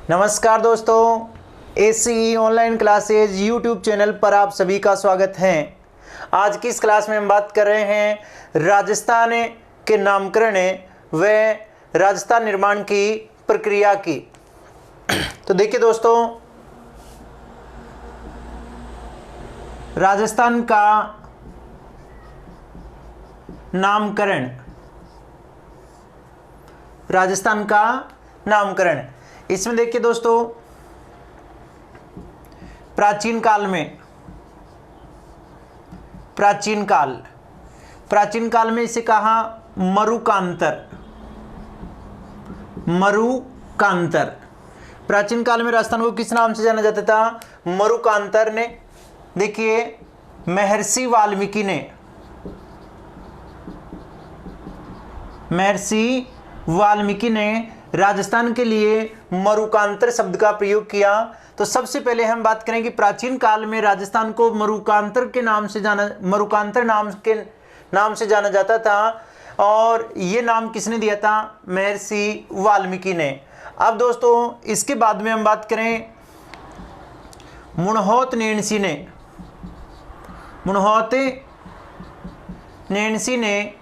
नमस्कार दोस्तों, AC online classes YouTube channel पर आप सभी का स्वागत है। आज की इस क्लास में हम बात कर रहे हैं राजस्थान के नामकरण व राजस्थान निर्माण की प्रक्रिया की। तो देखिए दोस्तों, राजस्थान का नामकरण, राजस्थान का नामकरण, इसमें देखिए दोस्तों, प्राचीन काल में इसे कहा मरुकांतर। प्राचीन काल में राजस्थान को किस नाम से जाना जाता था? मरुकांतर ने। देखिए, महर्षि वाल्मीकि ने राजस्थान के लिए मरुकांतर शब्द का प्रयोग किया। तो सबसे पहले हम बात करें कि प्राचीन काल में राजस्थान को मरुकांतर नाम से जाना जाता था, और ये नाम किसने दिया था? महर्षि वाल्मीकि ने। अब दोस्तों, इसके बाद में हम बात करें मुणहोत नेणसी ने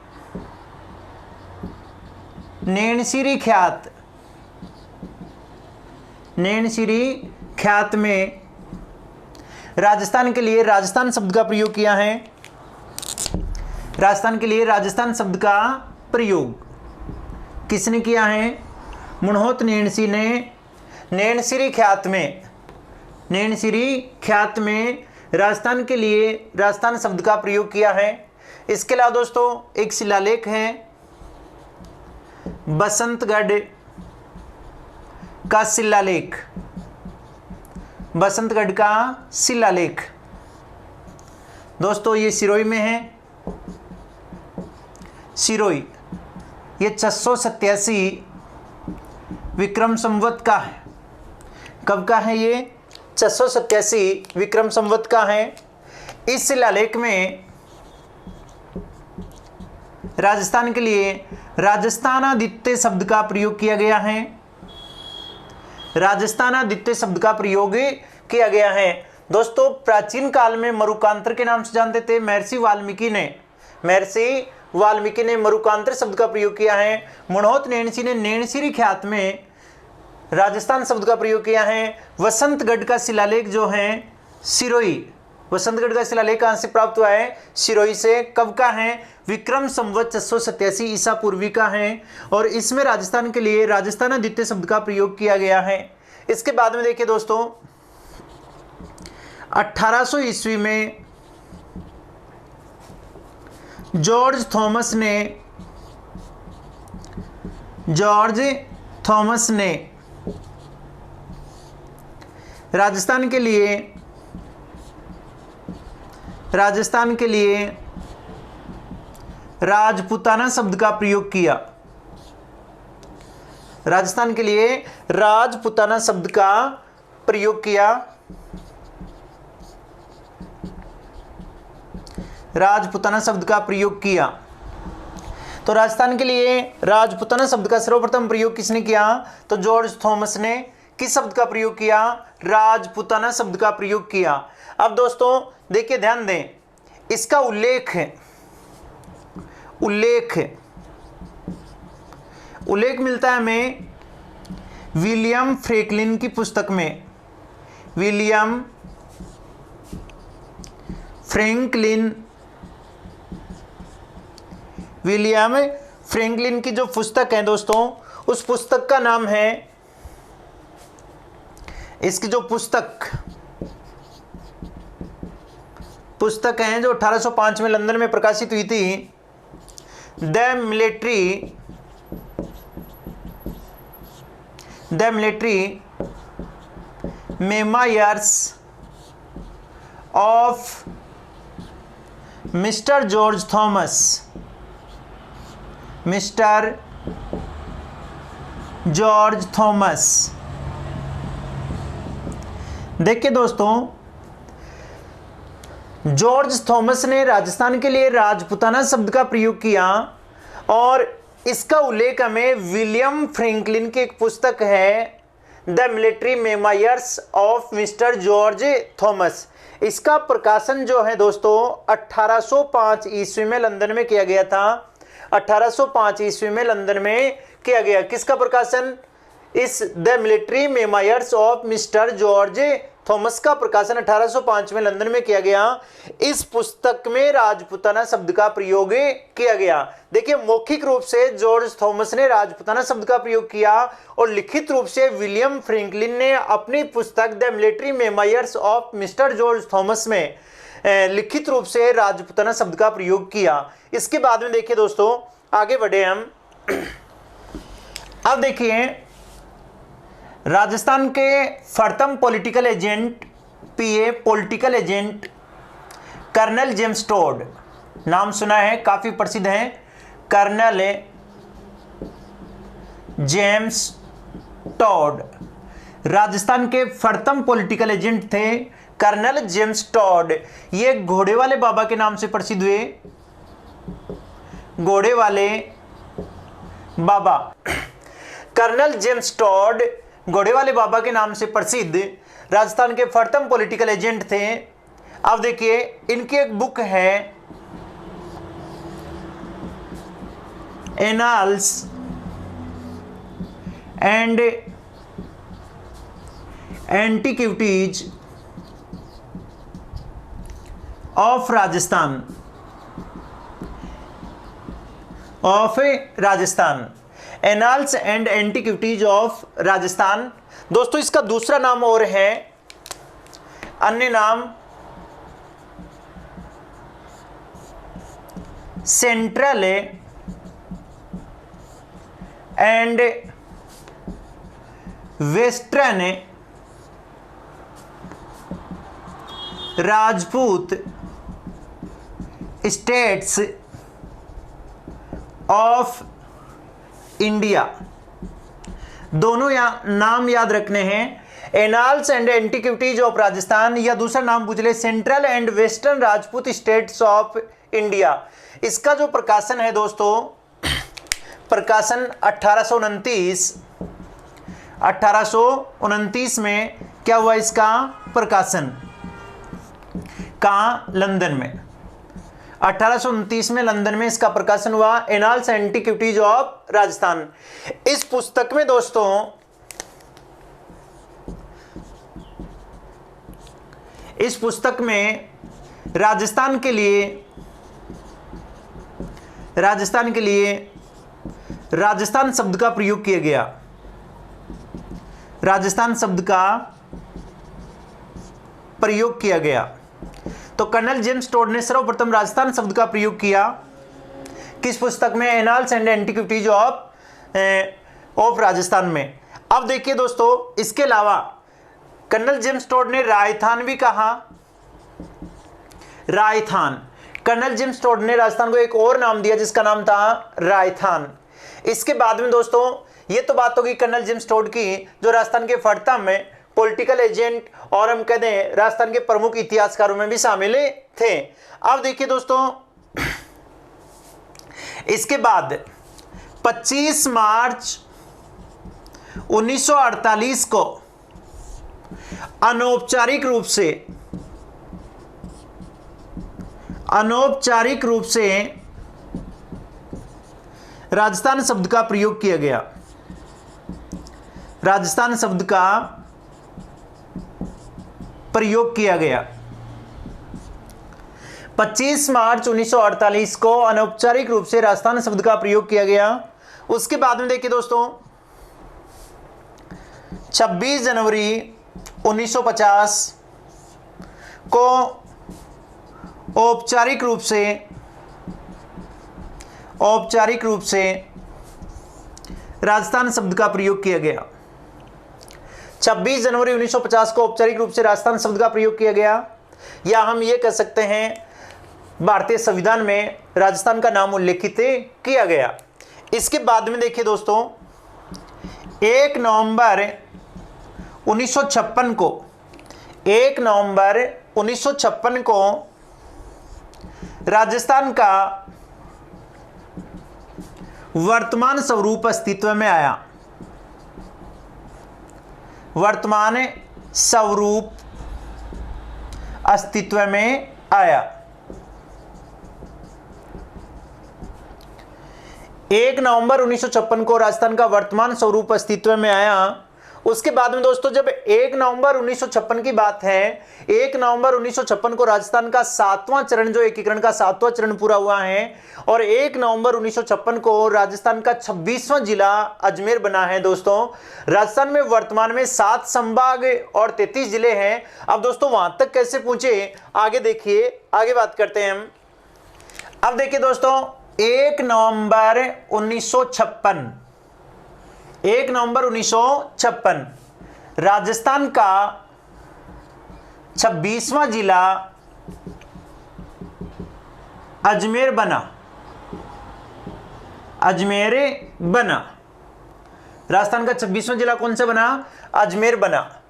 नैनसिरी ख्यात में राजस्थान के लिए राजस्थान शब्द का प्रयोग किया है। राजस्थान के लिए राजस्थान शब्द का प्रयोग किसने किया है? मुणहोत नेणसी ने नैनसिरी ख्यात में राजस्थान के लिए राजस्थान शब्द का प्रयोग किया है। इसके अलावा दोस्तों, एक शिलालेख है बसंतगढ़ का शिलालेख। दोस्तों, ये सिरोही में है। सिरोही, ये 687 विक्रम संवत का है। कब का है ये? 687 विक्रम संवत का है। इस शिलालेख में राजस्थान के लिए राजस्थानादित्य शब्द का प्रयोग किया गया है। राजस्थानादित्य शब्द का प्रयोग किया गया है। दोस्तों, प्राचीन काल में मरुकांतर के नाम से जानते थे। महर्षि वाल्मीकि ने मरुकांतर शब्द का प्रयोग किया है। मुणहोत नेणसी ने नैनसिरी ख्यात में राजस्थान शब्द का प्रयोग किया है। वसंतगढ़ का शिलालेख जो है सिरोही, वसंतगढ़ का शिलालेख कहां से प्राप्त हुआ है? सिरोही से। कब का है? विक्रम संवत 687 ईसा पूर्वी का है, और इसमें राजस्थान के लिए राजस्थानादित्य शब्द का प्रयोग किया गया है। इसके बाद में देखिए दोस्तों, 1800 ईस्वी में जॉर्ज थॉमस ने राजस्थान के लिए राजपुताना शब्द का प्रयोग किया। राजस्थान के लिए राजपुताना शब्द का प्रयोग किया। राजपुताना शब्द का प्रयोग किया। तो राजस्थान के लिए राजपुताना शब्द का सर्वप्रथम प्रयोग किसने किया? तो जॉर्ज थॉमस ने। किस शब्द का प्रयोग किया? राजपुताना शब्द का प्रयोग किया। अब दोस्तों देखिए, ध्यान दें, इसका उल्लेख मिलता है हमें विलियम फ्रैंकलिन की पुस्तक में। विलियम फ्रैंकलिन की जो पुस्तक है दोस्तों, उस पुस्तक का नाम है, इसकी जो पुस्तक है जो 1805 में लंदन में प्रकाशित हुई थी, the military memoirs of mister George Thomas. देखिए दोस्तों, जॉर्ज थॉमस ने राजस्थान के लिए राजपुताना शब्द का प्रयोग किया, और इसका उल्लेख हमें विलियम फ्रैंकलिन की एक पुस्तक है the military memoirs of mister George Thomas. इसका प्रकाशन जो है दोस्तों 1805 ईस्वी में लंदन में किया गया था। 1805 ईस्वी में लंदन में किया गया। किसका प्रकाशन? इस the military memoirs of mister George Thomas का प्रकाशन 1805 में लंदन में किया गया। इस पुस्तक में राजपुताना शब्द का प्रयोग किया गया। देखिए, मौखिक रूप से जॉर्ज थॉमस ने राजपुताना शब्द का प्रयोग किया और लिखित रूप से विलियम फ्रैंकलिन ने अपनी पुस्तक the military memoirs of mister George Thomas में लिखित रूप से राजपुताना शब्द का प्रयोग किया। इसके बाद में देखिए दोस्तों, आगे बढ़े हम। अब देखिए, राजस्थान के प्रथम political agent, PA political agent colonel James Tod, नाम सुना है, काफी प्रसिद्ध है। कर्नल जेम्स टॉड राजस्थान के प्रथम पॉलिटिकल एजेंट थे, कर्नल जेम्स टॉड। ये घोड़े वाले बाबा के नाम से प्रसिद्ध हुए, घोड़े वाले बाबा। कर्नल जेम्स टॉड घोड़े वाले बाबा के नाम से प्रसिद्ध राजस्थान के प्रथम पॉलिटिकल एजेंट थे। अब देखिए, इनकी एक बुक है annals and antiquities of Rajasthan, annals and antiquities of Rajasthan. दोस्तों, इसका दूसरा नाम और है, अन्य नाम central and western Rajput states of India. दोनों नाम याद रखने हैं, annals and antiquities of Rajasthan, या दूसरा नाम पूछ ले central and western Rajput states of India. इसका जो प्रकाशन है दोस्तों, प्रकाशन 1829 में क्या हुआ इसका प्रकाशन? कहाँ? लंदन में। 1829 में लंदन में इसका प्रकाशन हुआ, एनाल्स एंटीक्विटीज ऑफ राजस्थान। इस पुस्तक में दोस्तों इस पुस्तक में राजस्थान के लिए राजस्थान शब्द का प्रयोग किया गया। राजस्थान शब्द का प्रयोग किया गया। तो कर्नल जेम्स टॉड ने सर्वप्रथम राजस्थान शब्द का प्रयोग किया। किस पुस्तक में? Annals and antiquities of Rajasthan में। अब देखिए दोस्तों, इसके अलावा कर्नल जेम्स टॉड ने रायथान भी कहा। रायथान, कर्नल जेम्स टॉड ने राजस्थान को एक और नाम दिया जिसका नाम था रायथान। इसके बाद में दोस्तों, ये तो बात होगी कर्नल जेम्स टॉड की, जो राजस्थान के प्रथम पॉलिटिकल एजेंट और हम कहते हैं राजस्थान के प्रमुख इतिहासकारों में भी शामिल थे। अब देखिए दोस्तों, इसके बाद 25 मार्च 1948 को अनौपचारिक रूप से राजस्थान शब्द का प्रयोग किया गया। राजस्थान शब्द का प्रयोग किया गया। 25 मार्च 1948 को अनौपचारिक रूप से राजस्थान शब्द का प्रयोग किया गया। उसके बाद में देखिए दोस्तों, 26 जनवरी 1950 को औपचारिक रूप से राजस्थान शब्द का प्रयोग किया गया। 26 जनवरी 1950 को औपचारिक रूप से राजस्थान शब्द का प्रयोग किया गया, या हम ये कह सकते हैं भारतीय संविधान में राजस्थान का नाम उल्लेखित किया गया। इसके बाद में देखिए दोस्तों, 1 नवंबर 1956 को राजस्थान का वर्तमान स्वरूप अस्तित्व में आया। वर्तमान स्वरूप अस्तित्व में आया। 1 नवंबर 1956 को राजस्थान का वर्तमान स्वरूप अस्तित्व में आया। उसके बाद में दोस्तों जब 1 नवंबर 1956 की बात है, 1 नवंबर 1956 को राजस्थान का 7वां चरण, जो एकीकरण का 7वां चरण पूरा हुआ है, और 1 नवंबर 1956 को राजस्थान का 26वां जिला अजमेर बना है। दोस्तों राजस्थान में वर्तमान में 7 संभाग और 33 जिले हैं। अब दोस्तों वहां तक कैसे पहुंचे, आगे देखिए, आगे बात करते हैं हम। अब देखिए दोस्तों 1 नवंबर 1956, 1 नवंबर 1956 राजस्थान का 26वां जिला अजमेर बना, अजमेर बना। राजस्थान का 26वां जिला कौन सा बना, अजमेर बना।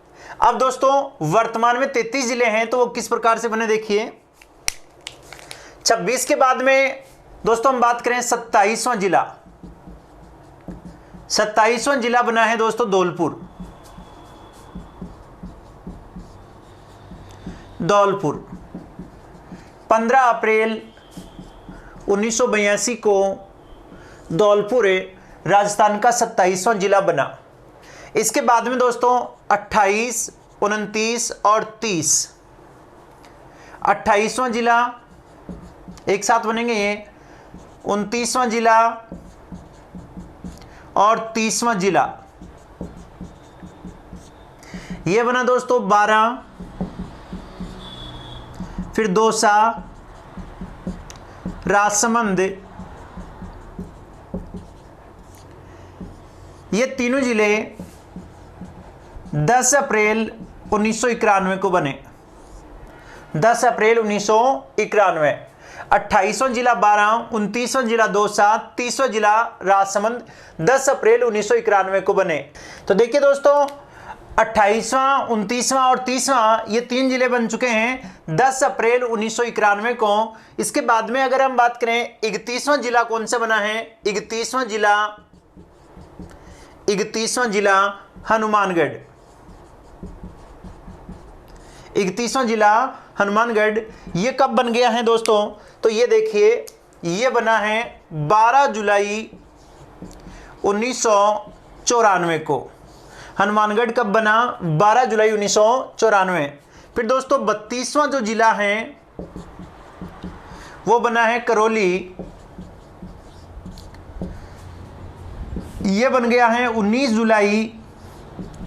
अब दोस्तों वर्तमान में 33 जिले हैं, तो वो किस प्रकार से बने देखिए। 26 के बाद में दोस्तों हम बात करें 27वां जिला, 27वां जिला बना है दोस्तों धौलपुर, धौलपुर। 15 अप्रैल 1982 को धौलपुर राजस्थान का 27वां जिला बना। इसके बाद में दोस्तों 28, 29 और 30, 28वां जिला एक साथ बनेंगे ये, 29वां जिला और 30वां जिला ये बना दोस्तों 12, फिर दौसा, राजसमंद, ये तीनों जिले 10 अप्रैल 1991 को बने, 10 अप्रैल 1991। 28वां जिला 12, 29वां जिला दौसा, 30वां जिला राजसमंद 10 अप्रैल 1991 को बने। तो देखिए दोस्तों 28वां, 29वां और 30वां ये 3 जिले बन चुके हैं 10 अप्रैल 1991 को। इसके बाद में अगर हम बात करें 31वां जिला कौन सा बना है, 31वां जिला हनुमानगढ़, 31वां जिला हनुमानगढ़। ये कब बन गया है दोस्तों, तो ये देखिए ये बना है 12 जुलाई 1994 को। हनुमानगढ़ कब बना, 12 जुलाई 1994। फिर दोस्तों 32वां जो जिला है वो बना है करौली, ये बन गया है 19 जुलाई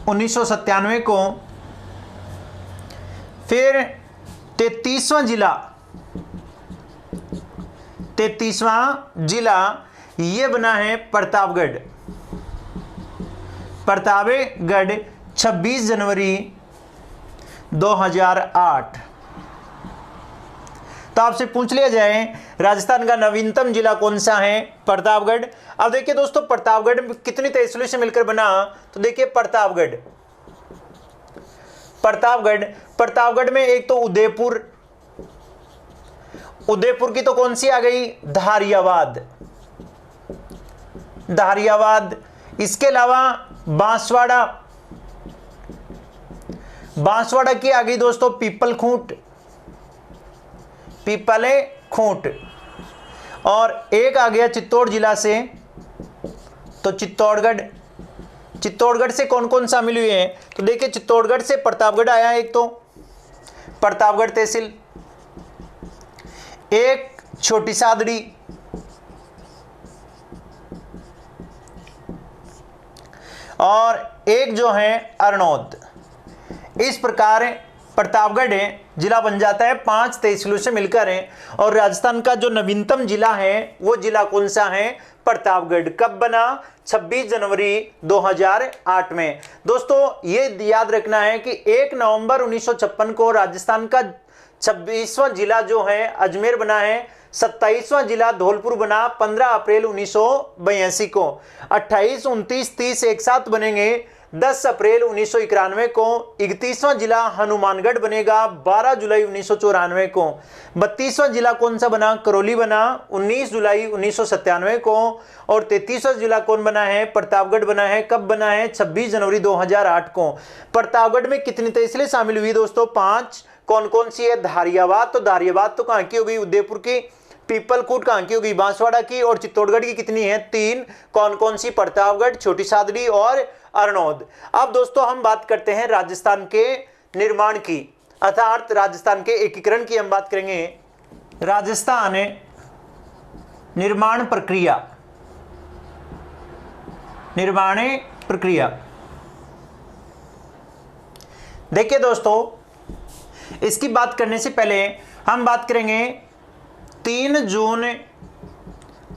1997 को। फिर 33वां जिला ये बना है प्रतापगढ़, 26 जनवरी 2008। तो आपसे पूछ लिया जाए राजस्थान का नवीनतम जिला कौन सा है, प्रतापगढ़। अब देखिए दोस्तों प्रतापगढ़ कितनी तहसीलों से मिलकर बना, तो देखिए प्रतापगढ़ में एक तो उदयपुर की तो कौन सी आ गई, धारियावाद। इसके अलावा बांसवाड़ा की आ गई दोस्तों पीपल खूंट। और एक आ गया चित्तौड़ जिला से, तो चित्तौड़गढ़ से कौन कौन शामिल हुए हैं, तो देखिए चित्तौड़गढ़ से प्रतापगढ़ आया, एक तो प्रतापगढ़ तहसील, एक छोटी सादड़ी, और एक जो है अरनौद। इस प्रकार प्रतापगढ़ जिला बन जाता है 5 तहसीलों से मिलकर है। और राजस्थान का जो नवीनतम जिला है वो जिला कौन सा है, प्रतापगढ़। कब बना, 26 जनवरी 2008 में। दोस्तों ये याद रखना है कि 1 नवंबर 1956 को राजस्थान का 26वां जिला जो है अजमेर बना है, 27वां जिला धौलपुर बना 15 अप्रैल 1982 को। 28, 29, 30 एक साथ बनेंगे 10 अप्रैल 1991 को 31वां जिला हनुमानगढ़ बनेगा 12 जुलाई 1994 को। 32वां जिला कौन सा बना? करौली बना 19 जुलाई 1997 को। और 33वां जिला कौन बना है? प्रतापगढ़ बना है। कब बना है? 26 जनवरी 2008 को। प्रतापगढ़ में कितनी तहसीलें शामिल हुई दोस्तों? 5। कौन कौन सी है? धारियाबाद, तो धारियाबाद तो कहां की हो गई? उदयपुर की। पीपलकूट कहां की होगी? बांसवाड़ा की। और चित्तौड़गढ़ की कितनी है? 3। कौन कौन सी? प्रतापगढ़, छोटी सादड़ी और अरनौद। अब दोस्तों हम बात करते हैं राजस्थान के निर्माण की, अर्थात राजस्थान के एकीकरण की हम बात करेंगे। राजस्थान निर्माण प्रक्रिया, निर्माण प्रक्रिया। देखिए दोस्तों, इसकी बात करने से पहले हम बात करेंगे 3 जून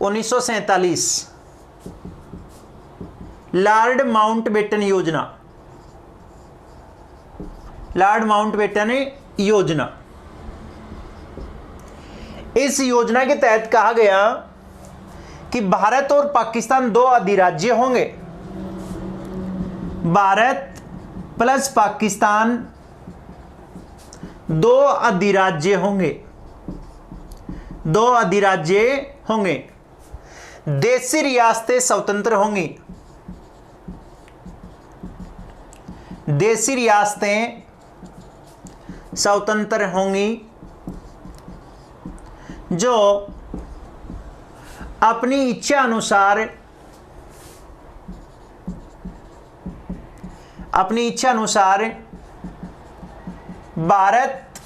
1947 लॉर्ड माउंटबेटन योजना। लॉर्ड माउंटबेटन योजना, इस योजना के तहत कहा गया कि भारत और पाकिस्तान 2 अधिराज्य होंगे। भारत प्लस पाकिस्तान 2 अधिराज्य होंगे, 2 अधिराज्य होंगे। देशी रियासतें स्वतंत्र होंगी, देशी रियासतें स्वतंत्र होंगी, जो अपनी इच्छा अनुसार, अपनी इच्छा अनुसार भारत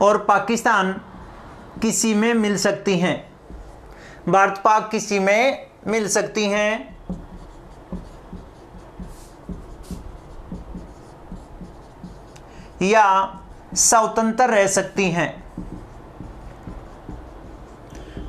और पाकिस्तान किसी में मिल सकती हैं। भारत पाक किसी में मिल सकती हैं। या स्वतंत्र रह सकती हैं,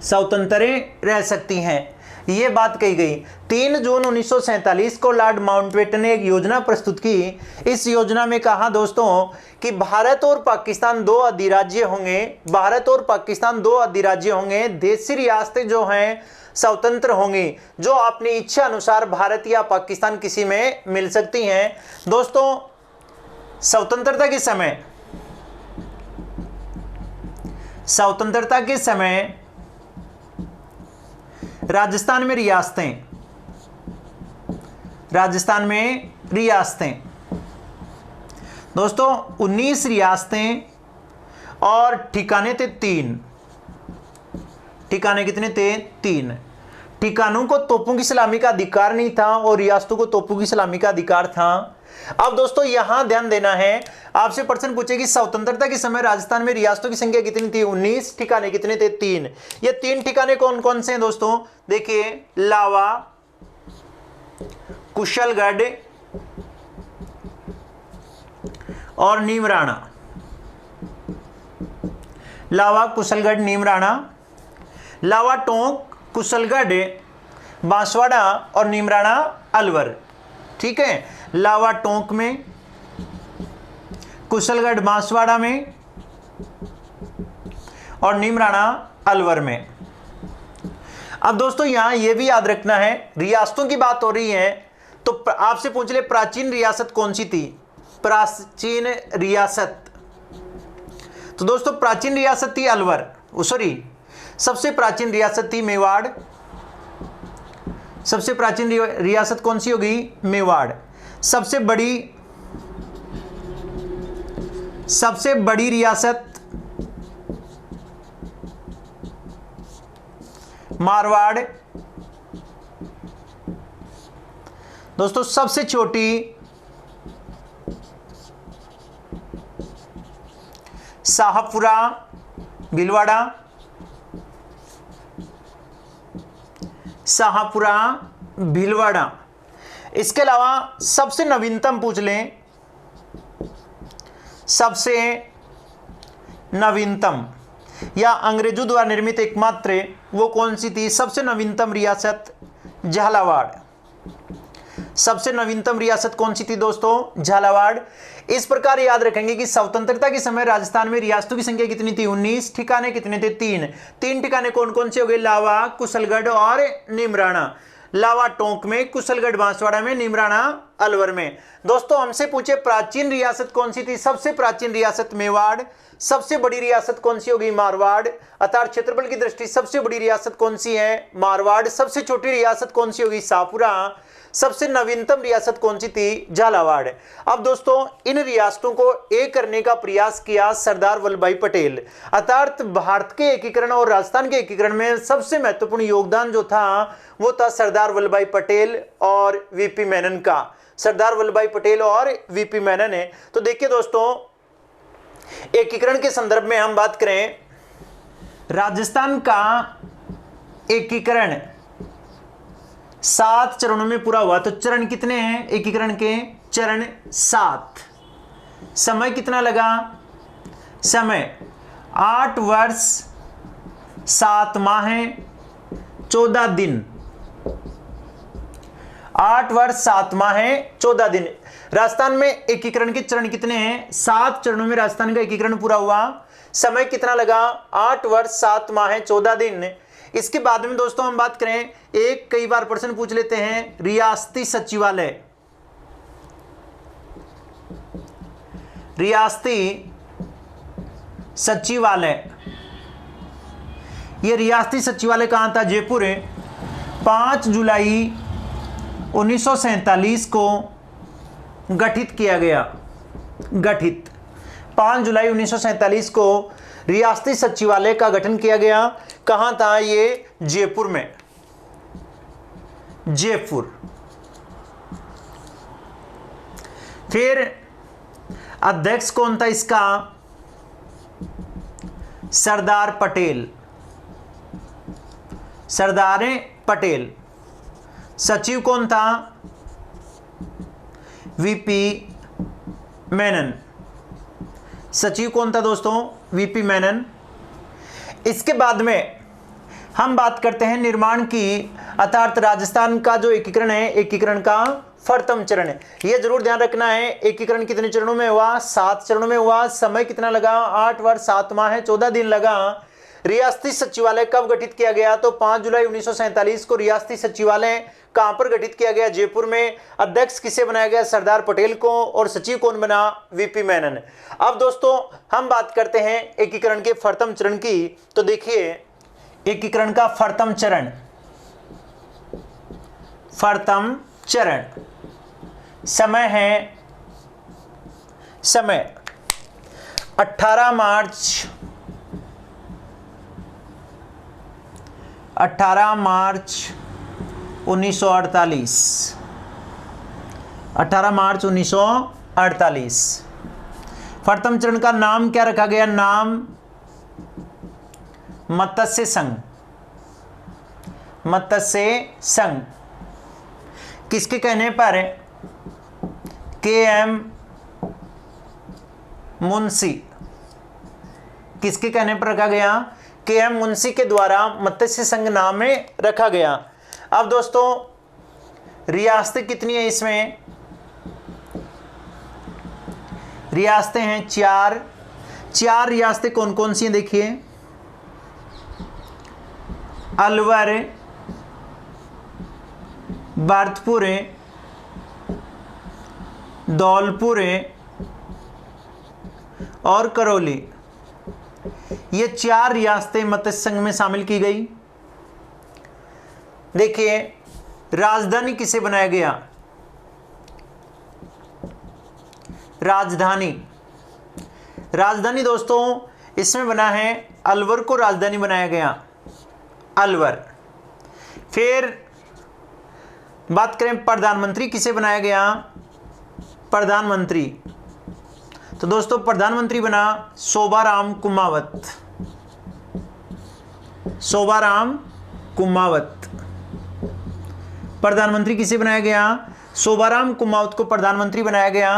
स्वतंत्र रह सकती हैं, यह बात कही गई। 3 जून 1947 को लॉर्ड माउंटबेटन ने एक योजना प्रस्तुत की। इस योजना में कहा दोस्तों कि भारत और पाकिस्तान 2 अधिराज्य होंगे, भारत और पाकिस्तान 2 अधिराज्य होंगे। देशी रियासतें जो हैं स्वतंत्र होंगी, जो अपनी इच्छा अनुसार भारत या पाकिस्तान किसी में मिल सकती हैं। दोस्तों, स्वतंत्रता के समय, स्वतंत्रता के समय राजस्थान में रियासतें, राजस्थान में रियासतें दोस्तों 19 रियासतें और ठिकाने थे 3। ठिकाने कितने थे? 3। ठिकानों को तोपों की सलामी का अधिकार नहीं था और रियासतों को तोपों की सलामी का अधिकार था। अब दोस्तों यहां ध्यान देना है, आपसे प्रश्न पूछे कि स्वतंत्रता के समय राजस्थान में रियासतों की संख्या कितनी थी? 19। ठिकाने कितने थे? 3। ये 3 ठिकाने कौन कौन से हैं दोस्तों? देखिए, लावा, कुशलगढ़ और नीमराणा। लावा, कुशलगढ़, नीमराणा। लावा टोंक, कुशलगढ़ बांसवाड़ा और नीमराणा अलवर। ठीक है, लावा टोंक में, कुशलगढ़ बांसवाड़ा में और नीमराणा अलवर में। अब दोस्तों यहां यह भी याद रखना है, रियासतों की बात हो रही है तो आपसे पूछ ले प्राचीन रियासत कौन सी थी? प्राचीन रियासत, तो दोस्तों प्राचीन रियासत थी अलवर, सॉरी सबसे प्राचीन रियासत थी मेवाड़। सबसे प्राचीन रियासत कौन सी होगी? मेवाड़। सबसे बड़ी रियासत मारवाड़। दोस्तों सबसे छोटी शाहपुरा भीलवाड़ा। शाहपुरा भीलवाड़ा। इसके अलावा सबसे नवीनतम पूछ लें, सबसे नवीनतम या अंग्रेजों द्वारा निर्मित एकमात्र वो कौन सी थी? सबसे नवीनतम रियासत झालावाड़। सबसे नवीनतम रियासत कौन सी थी दोस्तों? झालावाड़। इस प्रकार याद रखेंगे कि स्वतंत्रता के समय राजस्थान में रियासतों की संख्या कितनी थी? 19। ठिकाने कितने थे? 3। 3 ठिकाने कौन कौन से हो गए? लावा, कुशलगढ़ और नीमराणा। लावा टोंक में, कुशलगढ़ बांसवाड़ा में, निमराना अलवर में। दोस्तों हमसे पूछे प्राचीन रियासत कौन सी थी? सबसे प्राचीन रियासत मेवाड़। सबसे बड़ी रियासत कौन सी होगी? मारवाड़। अर्थात क्षेत्रफल की दृष्टि सबसे बड़ी रियासत कौन सी है? मारवाड़। सबसे छोटी रियासत कौन सी होगी? शाहपुरा। सबसे नवीनतम रियासत कौन सी थी? झालावाड़। अब दोस्तों इन रियासतों को एक करने का प्रयास किया सरदार वल्लभ भाई पटेल। अर्थात भारत के एकीकरण और राजस्थान के एकीकरण में सबसे महत्वपूर्ण योगदान जो था वो था सरदार वल्लभ भाई पटेल और वीपी मेनन का। सरदार वल्लभ भाई पटेल और वीपी मेनन है। तो देखिए दोस्तों, एकीकरण के संदर्भ में हम बात करें, राजस्थान का एकीकरण 7 चरणों में पूरा हुआ। तो चरण कितने हैं एकीकरण के? चरण 7। समय कितना लगा? समय 8 वर्ष 7 माह 14 दिन। 8 वर्ष 7 माह 14 दिन। राजस्थान में एकीकरण के चरण कितने हैं? 7 चरणों में राजस्थान का एकीकरण पूरा हुआ। समय कितना लगा? 8 वर्ष 7 माह 14 दिन। इसके बाद में दोस्तों हम बात करें, एक कई बार प्रश्न पूछ लेते हैं, रियासती सचिवालय। रियासती सचिवालय, ये रियासती सचिवालय कहां था? जयपुर है। 5 जुलाई 1947 को गठित किया गया। गठित 5 जुलाई 1947 को रियासती सचिवालय का गठन किया गया। कहां था ये? जयपुर में। जयपुर। फिर अध्यक्ष कौन था इसका? सरदार पटेल। सरदार पटेल। सचिव कौन था? वीपी मेनन। सचिव कौन था दोस्तों? वीपी मेनन। इसके बाद में हम बात करते हैं निर्माण की, अर्थात राजस्थान का जो एकीकरण है, एकीकरण का प्रथम चरण है। यह जरूर ध्यान रखना है, एकीकरण कितने चरणों में हुआ? 7 चरणों में हुआ। समय कितना लगा? 8 वर्ष 7 माह 14 दिन लगा। रियासती सचिवालय कब गठित किया गया? तो 5 जुलाई 1947 को रियासती सचिवालय कहां पर गठित किया गया? जयपुर में। अध्यक्ष किसे बनाया गया? सरदार पटेल को। और सचिव कौन बना? वीपी मेनन। अब दोस्तों हम बात करते हैं एकीकरण के प्रथम चरण की। तो देखिए एकीकरण का प्रथम चरण, प्रथम चरण समय है, समय 18 मार्च 1948। 18 मार्च 1948। प्रथम चरण का नाम क्या रखा गया? नाम मत्स्य संघ। मत्स्य संघ। किसके कहने पर? के.एम. मुंशी। किसके कहने पर रखा गया? के.एम. मुंशी के द्वारा मत्स्य संघ नाम में रखा गया। अब दोस्तों रियासतें कितनी है इसमें? रियासतें हैं 4। 4 रियासतें कौन कौन सी हैं देखिए? अलवर, भरतपुर, धौलपुर और करौली। ये 4 रियासतें मत्स्य संघ में शामिल की गई। देखिए राजधानी किसे बनाया गया? राजधानी, राजधानी दोस्तों इसमें बना है अलवर को राजधानी बनाया गया। अलवर। फिर बात करें प्रधानमंत्री किसे बनाया गया? प्रधानमंत्री, तो दोस्तों प्रधानमंत्री बना शोभाराम कुमावत। शोभाराम कुमावत प्रधानमंत्री किसे बनाया गया? शोभाराम कुमावत को प्रधानमंत्री बनाया गया।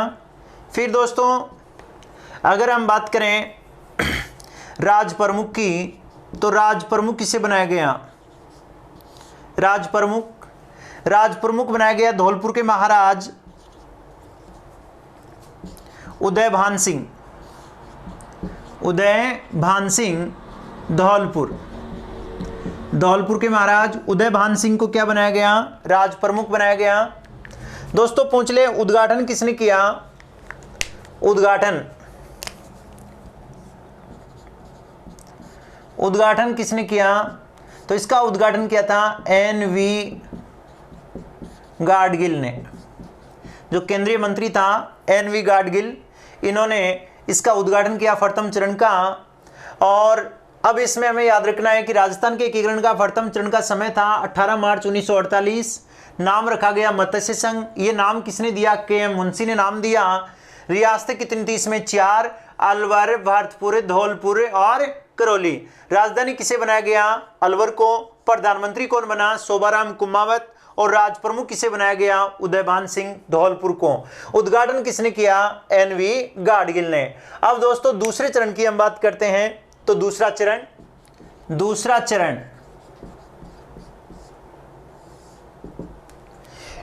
फिर दोस्तों अगर हम बात करें राज प्रमुख की, तो राज प्रमुख किसे बनाया गया? राज प्रमुख, राज प्रमुख बनाया गया धौलपुर के महाराज उदय भान सिंह। उदय भान सिंह धौलपुर। धौलपुर के महाराज उदयभान सिंह को क्या बनाया गया, राज प्रमुख बनाया गया। दोस्तों पूछ ले उद्घाटन किसने किया, उद्घाटन किसने किया, तो इसका उद्घाटन किया था एन.वी. गाडगिल ने, जो केंद्रीय मंत्री था एन.वी. गाडगिल, इन्होंने इसका उद्घाटन किया प्रथम चरण का। और अब इसमें हमें याद रखना है कि राजस्थान के एकीकरण का प्रथम चरण का समय था 18 मार्च 1948। नाम रखा गया मत्स्य संघ। ये नाम किसने दिया, के.एम. मुंशी ने नाम दिया। रियासतें कितनी थी इसमें, 4, अलवर, भरतपुर, धौलपुर और करौली। राजधानी किसे बनाया गया, अलवर को। प्रधानमंत्री कौन बना, शोभाराम कुमावत। और राज प्रमुख किसे बनाया गया, उदयभान सिंह, धौलपुर को। उद्घाटन किसने किया, एन.वी. गाडगिल ने। अब दोस्तों दूसरे चरण की हम बात करते हैं। तो दूसरा चरण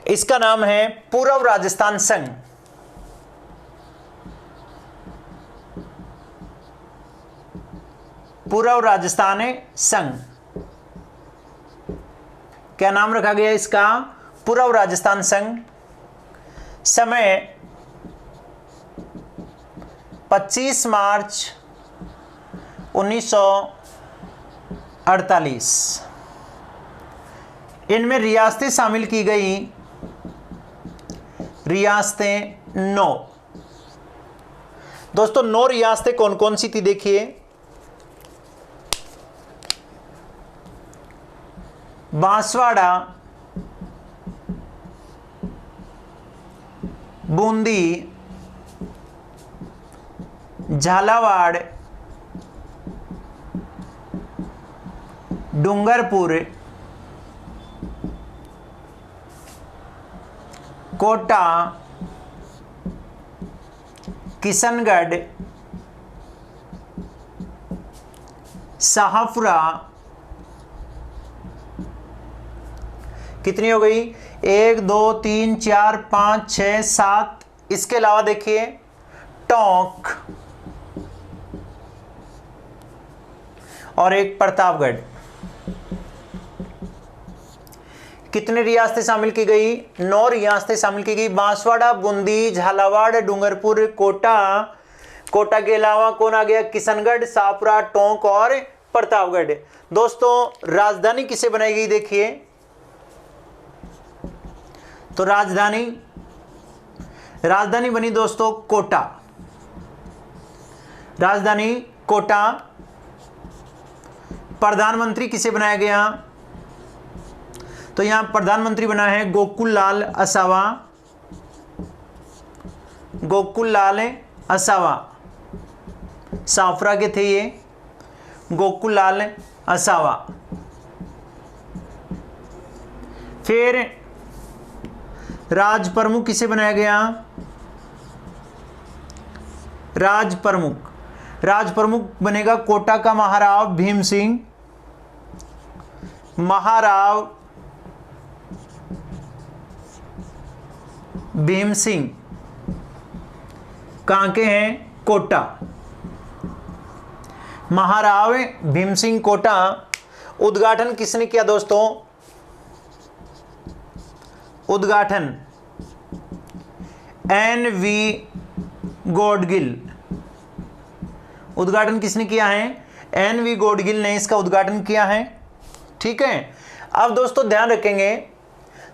इसका नाम है पूर्व राजस्थान संघ। पूर्व राजस्थान संघ, क्या नाम रखा गया इसका, पूर्व राजस्थान संघ। समय 25 मार्च 1948। इनमें रियासतें शामिल की गई, रियासतें 9। दोस्तों 9 रियासतें कौन कौन सी थी देखिए, बांसवाड़ा, बूंदी, झालावाड़, डूंगरपुर, कोटा, किशनगढ़, शाहपुरा। कितनी हो गई, 1 2 3 4 5 6 7। इसके अलावा देखिए टोंक और एक प्रतापगढ़। कितने रियासतें शामिल की गई, 9 रियासतें शामिल की गई। बांसवाड़ा, बूंदी, झालावाड़, डूंगरपुर, कोटा के अलावा कौन आ गया, किशनगढ़, शाहपुरा, टोंक और प्रतापगढ़। दोस्तों राजधानी किसे बनाई गई देखिए, तो राजधानी बनी दोस्तों कोटा। राजधानी कोटा। प्रधानमंत्री किसे बनाया गया, तो यहां प्रधानमंत्री बना है गोकुल लाल असावा। गोकुल लाल असावा, साफरा के थे ये, गोकुल लाल असावा। फिर राज प्रमुख किसे बनाया गया, राज प्रमुख बनेगा कोटा का महाराव भीम सिंह। महाराव भीम सिंह कहां के हैं, कोटा। महाराव भीम सिंह कोटा। उद्घाटन किसने किया दोस्तों, उद्घाटन एन.वी. गाडगिल। उद्घाटन किसने किया है, एन.वी. गाडगिल ने इसका उद्घाटन किया है। ठीक है। अब दोस्तों ध्यान रखेंगे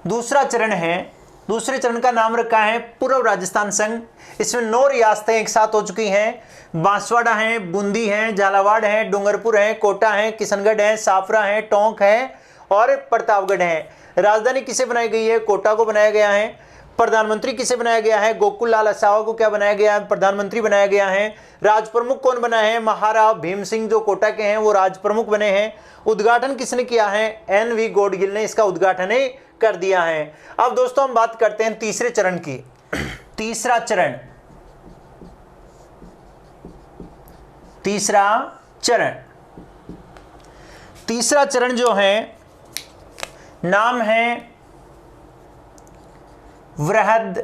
दूसरा चरण है, दूसरे चरण का नाम रखा है पूर्व राजस्थान संघ। इसमें 9 रियासतें एक साथ हो चुकी हैं। बांसवाड़ा है, बूंदी है, झालावाड़ है, डूंगरपुर है, कोटा है, किशनगढ़ है, शाहपुरा है, टोंक है और प्रतापगढ़ है। राजधानी किसे बनाई गई है, कोटा को बनाया गया है। प्रधानमंत्री किसे बनाया गया है, गोकुल लाल असावा को क्या बनाया गया है, प्रधानमंत्री बनाया गया है। राज प्रमुख कौन बना है, महाराव भीम सिंह जो कोटा के हैं वो राज प्रमुख बने हैं। उद्घाटन किसने किया है, एन.वी. गाडगिल ने इसका उद्घाटन कर दिया है। अब दोस्तों हम बात करते हैं तीसरे चरण की। तीसरा चरण जो है नाम है वृहद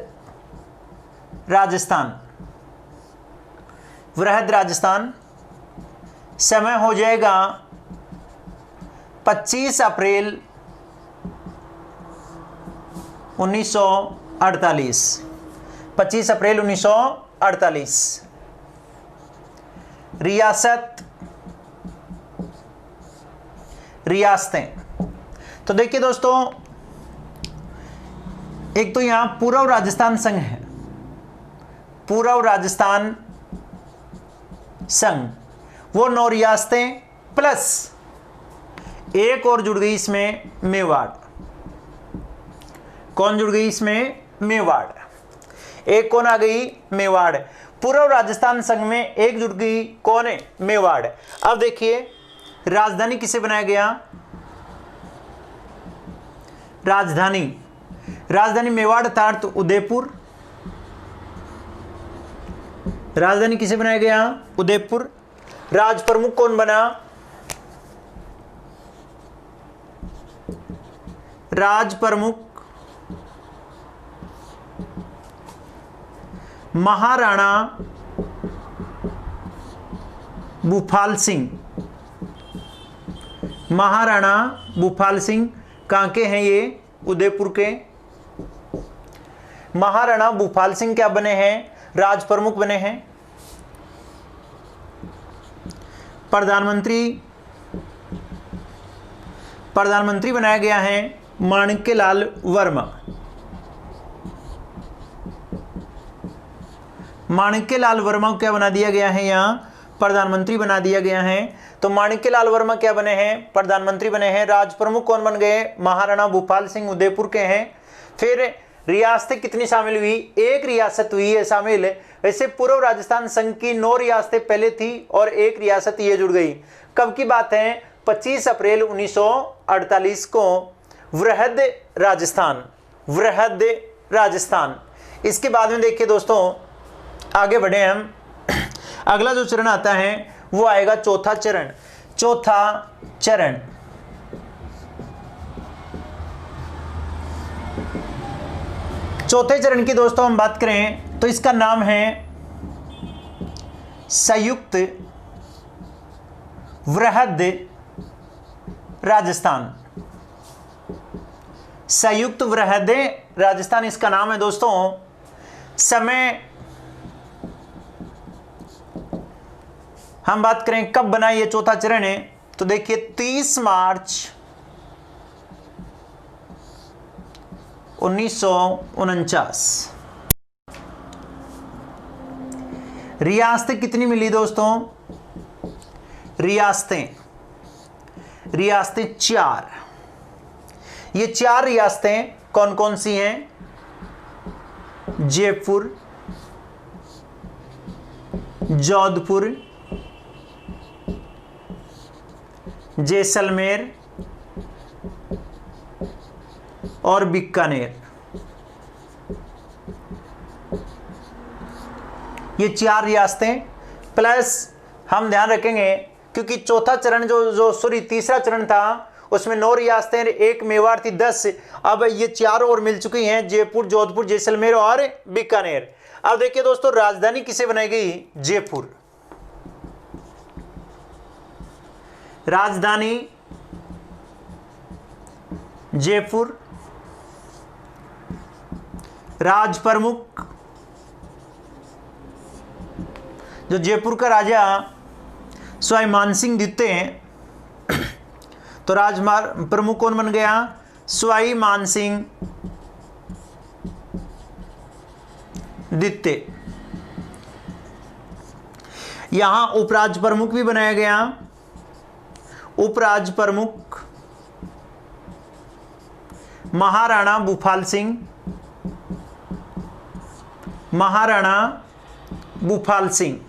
राजस्थान। समय हो जाएगा 25 अप्रैल 1948, 25 अप्रैल 1948। रियासत, रियासतें, तो देखिए दोस्तों, एक तो यहां पूर्व राजस्थान संघ है, पूर्व राजस्थान संघ, वो 9 रियासतें प्लस एक और जुड़ गई इसमें, मेवाड़। कौन जुड़ गई इसमें? मेवाड़। एक कौन आ गई? मेवाड़। पूर्व राजस्थान संघ में एक जुड़ गई, कौन है? मेवाड़। अब देखिए राजधानी किसे बनाया गया? राजधानी, राजधानी मेवाड़ अर्थात उदयपुर। राजधानी किसे बनाया गया? उदयपुर। राज प्रमुख कौन बना? राज प्रमुख महाराणा भूपाल सिंह। महाराणा भूपाल सिंह कहां के हैं? ये उदयपुर के। महाराणा भूपाल सिंह क्या बने हैं? राज प्रमुख बने हैं। प्रधानमंत्री, प्रधानमंत्री बनाया गया है माणिक्यलाल वर्मा। माणिक्यलाल वर्मा को क्या बना दिया गया है? यहां प्रधानमंत्री बना दिया गया है। तो माणिक्यलाल वर्मा क्या बने हैं? प्रधानमंत्री बने हैं। राज प्रमुख कौन बन गए? महाराणा भूपाल सिंह उदयपुर के हैं। फिर रियासतें कितनी शामिल हुई? एक रियासत हुई है शामिल। वैसे पूर्व राजस्थान संघ की 9 रियासतें पहले थी और एक रियासत ये जुड़ गई। कब की बात है? 25 अप्रैल 1948 को वृहद राजस्थान, वृहद राजस्थान। इसके बाद में देखिए दोस्तों, आगे बढ़े हम, अगला जो चरण आता है वो आएगा चौथा चरण। चौथा चरण, चौथे चरण की दोस्तों हम बात करें तो इसका नाम है संयुक्त वृहद राजस्थान। संयुक्त वृहद राजस्थान इसका नाम है दोस्तों। समय हम बात करें कब बना ये चौथा चरण है, तो देखिए 30 मार्च 1949। रियासतें कितनी मिली दोस्तों? रियासतें, रियासतें 4। ये 4 रियासतें कौन कौन सी हैं? जयपुर, जोधपुर, जैसलमेर और बीकानेर। ये 4 रियासतें प्लस हम ध्यान रखेंगे क्योंकि चौथा चरण जो तीसरा चरण था उसमें 9 रियासतें, एक मेवाड़ थी 10। अब ये 4 और मिल चुकी हैं, जयपुर, जोधपुर, जैसलमेर और बीकानेर। अब देखिए दोस्तों, राजधानी किसे बनाई गई? जयपुर। राजधानी जयपुर। राज प्रमुख, जो जयपुर का राजा स्वाई मानसिंह द्वितीय हैं, तो राज प्रमुख कौन बन गया? स्वाई मानसिंह द्वितीय। यहां उपराज प्रमुख भी बनाया गया। उपराज प्रमुख महाराणा भूपाल सिंह, महाराणा भूपाल सिंह।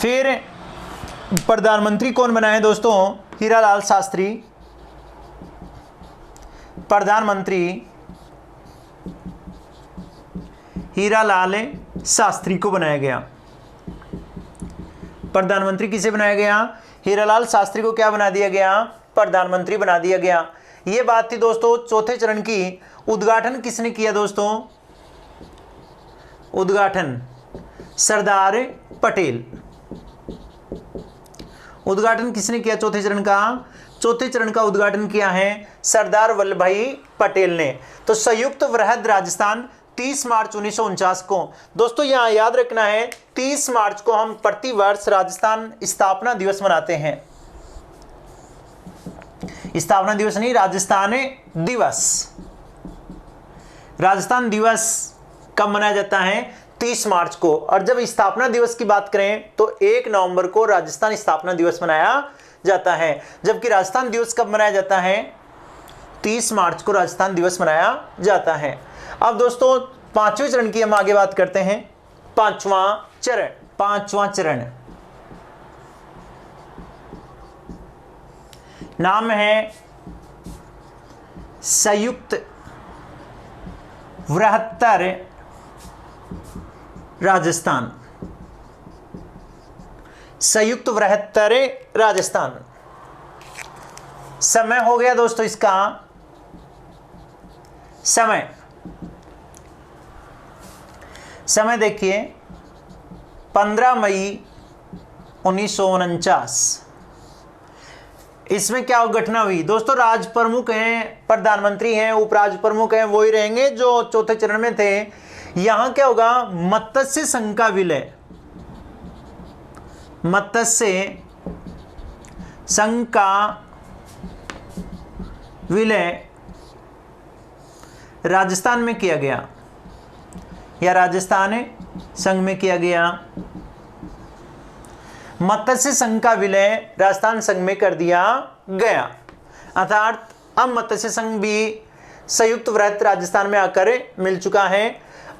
फिर प्रधानमंत्री कौन बनाए दोस्तों? हीरालाल शास्त्री। प्रधानमंत्री हीरालाल शास्त्री को बनाया गया। प्रधानमंत्री किसे बनाया गया? हीरालाल शास्त्री को क्या बना दिया गया? प्रधानमंत्री बना दिया गया। यह बात थी दोस्तों चौथे चरण की। उद्घाटन किसने किया दोस्तों? उद्घाटन सरदार पटेल। उद्घाटन किसने किया चौथे चरण का? चौथे चरण का उद्घाटन किया है सरदार वल्लभ भाई पटेल ने। तो संयुक्त वृहद राजस्थान 30 मार्च 1949 को। दोस्तों यहां याद रखना है 30 मार्च को हम प्रतिवर्ष राजस्थान स्थापना दिवस मनाते हैं। स्थापना दिवस नहीं, राजस्थान दिवस। राजस्थान दिवस कब मनाया जाता है? 30 मार्च को। और जब स्थापना दिवस की बात करें तो 1 नवंबर को राजस्थान स्थापना दिवस मनाया जाता है। जबकि राजस्थान दिवस कब मनाया जाता है? 30 मार्च को राजस्थान दिवस मनाया जाता है। अब दोस्तों 5वें चरण की हम आगे बात करते हैं। 5वां चरण। 5वां चरण नाम है संयुक्त वृहत्तर राजस्थान। संयुक्त वृहत्तर राजस्थान। समय हो गया दोस्तों इसका। समय देखिए 15 मई 1949। इसमें क्या घटना हुई दोस्तों? राज प्रमुख हैं, प्रधानमंत्री हैं, उपराज प्रमुख हैं, वो ही रहेंगे जो चौथे चरण में थे। यहां क्या होगा? मत्स्य संघ का विलय। मत्स्य संघ का विलय राजस्थान में किया गया या राजस्थान संघ में किया गया। मत्स्य संघ का विलय राजस्थान संघ में कर दिया गया। अर्थात अब मत्स्य संघ भी संयुक्त वृहद राजस्थान में आकर मिल चुका है।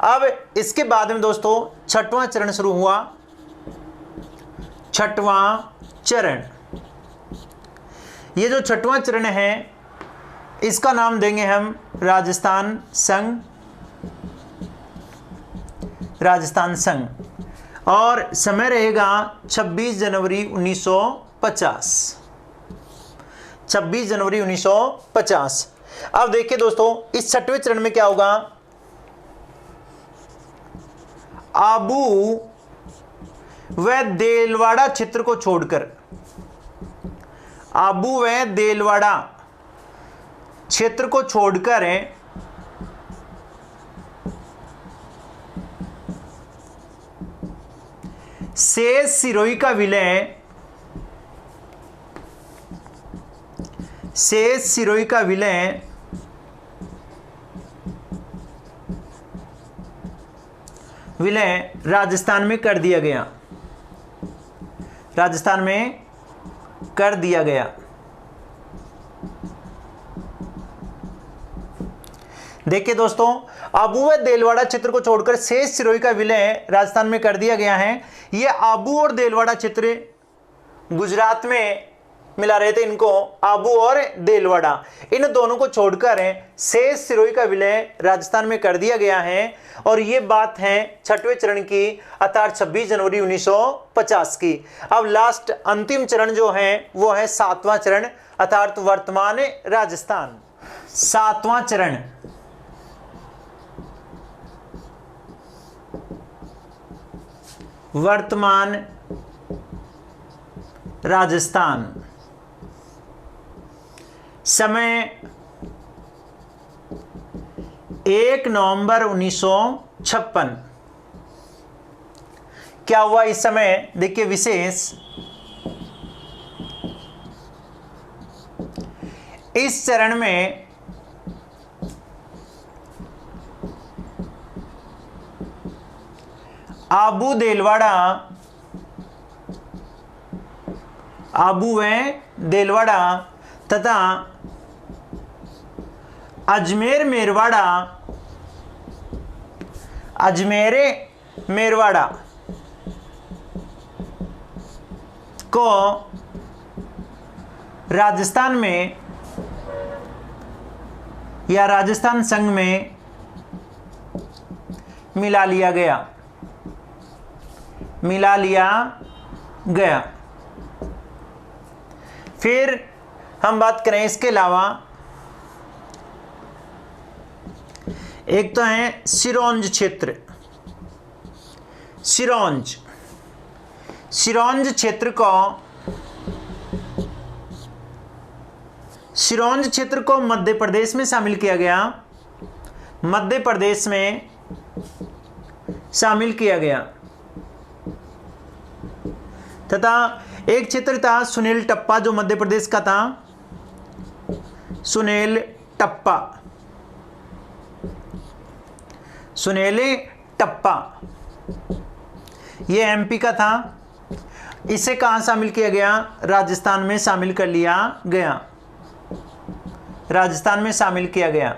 अब इसके बाद में दोस्तों 6वां चरण शुरू हुआ। 6वां चरण। ये जो 6वां चरण है इसका नाम देंगे हम राजस्थान संघ। राजस्थान संघ। और समय रहेगा 26 जनवरी 1950। 26 जनवरी 1950। अब देखिए दोस्तों इस 6वें चरण में क्या होगा? आबू व देलवाड़ा क्षेत्र को छोड़कर, आबू व देलवाड़ा क्षेत्र को छोड़कर शेष सिरोही का विलय, शेष सिरोही का विलय राजस्थान में कर दिया गया। राजस्थान में कर दिया गया। देखिए दोस्तों आबू व देलवाड़ा क्षेत्र को छोड़कर शेष सिरोही का विलय राजस्थान में कर दिया गया है। ये आबू और देलवाड़ा क्षेत्र गुजरात में मिला रहे थे इनको, आबू और देलवाड़ा, इन दोनों को छोड़कर शेष सिरोही का विलय राजस्थान में कर दिया गया है। और ये बात है 6वें चरण की अर्थात 26 जनवरी 1950 की। अब लास्ट अंतिम चरण जो है वो है 7वां चरण अर्थात वर्तमान राजस्थान। 7वां चरण वर्तमान राजस्थान। समय 1 नवंबर 1956। क्या हुआ इस समय? देखिए विशेष, इस चरण में आबू देलवाड़ा, आबू व देलवाड़ा तथा अजमेर मेरवाड़ा, अजमेर मेरवाड़ा को राजस्थान में या राजस्थान संघ में मिला लिया गया, मिला लिया गया। फिर हम बात करें इसके अलावा, एक तो है सिरोंज क्षेत्र। सिरोंज, सिरोंज क्षेत्र को सिरोंज क्षेत्र को मध्य प्रदेश में शामिल किया गया, मध्य प्रदेश में शामिल किया गया। तथा एक क्षेत्र था सुनेल टप्पा जो मध्य प्रदेश का था, सुनेल टप्पा, सुनेल टप्पा ये एमपी का था। इसे कहां शामिल किया गया? राजस्थान में शामिल कर लिया गया, राजस्थान में शामिल किया गया,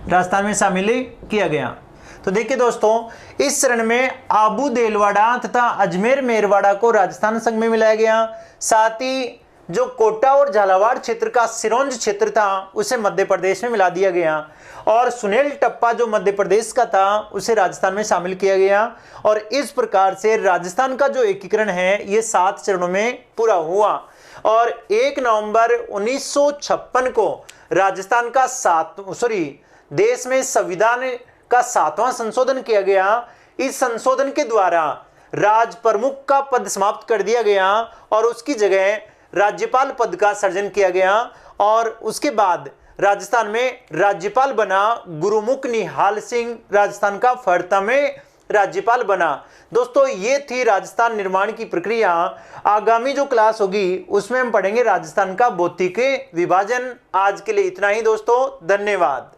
राजस्थान में शामिल किया गया। तो देखिए दोस्तों, इस चरण में आबू देलवाड़ा तथा अजमेर मेरवाड़ा को राजस्थान संघ में मिलाया गया। साथ ही जो कोटा और झालावाड़ क्षेत्र का सिरोंज क्षेत्र था उसे मध्य प्रदेश में मिला दिया गया, और सुनेल टप्पा जो मध्य प्रदेश का था उसे राजस्थान में शामिल किया गया। और इस प्रकार से राजस्थान का जो एकीकरण है ये 7 चरणों में पूरा हुआ। और 1 नवंबर 1956 को राजस्थान का देश में संविधान का 7वां संशोधन किया गया। इस संशोधन के द्वारा राज प्रमुख का पद समाप्त कर दिया गया और उसकी जगह राज्यपाल पद का सृजन किया गया। और उसके बाद राजस्थान में राज्यपाल बना गुरुमुख निहाल सिंह, राजस्थान का 4वां राज्यपाल बना। दोस्तों ये थी राजस्थान निर्माण की प्रक्रिया। आगामी जो क्लास होगी उसमें हम पढ़ेंगे राजस्थान का भौतिक विभाजन। आज के लिए इतना ही दोस्तों, धन्यवाद।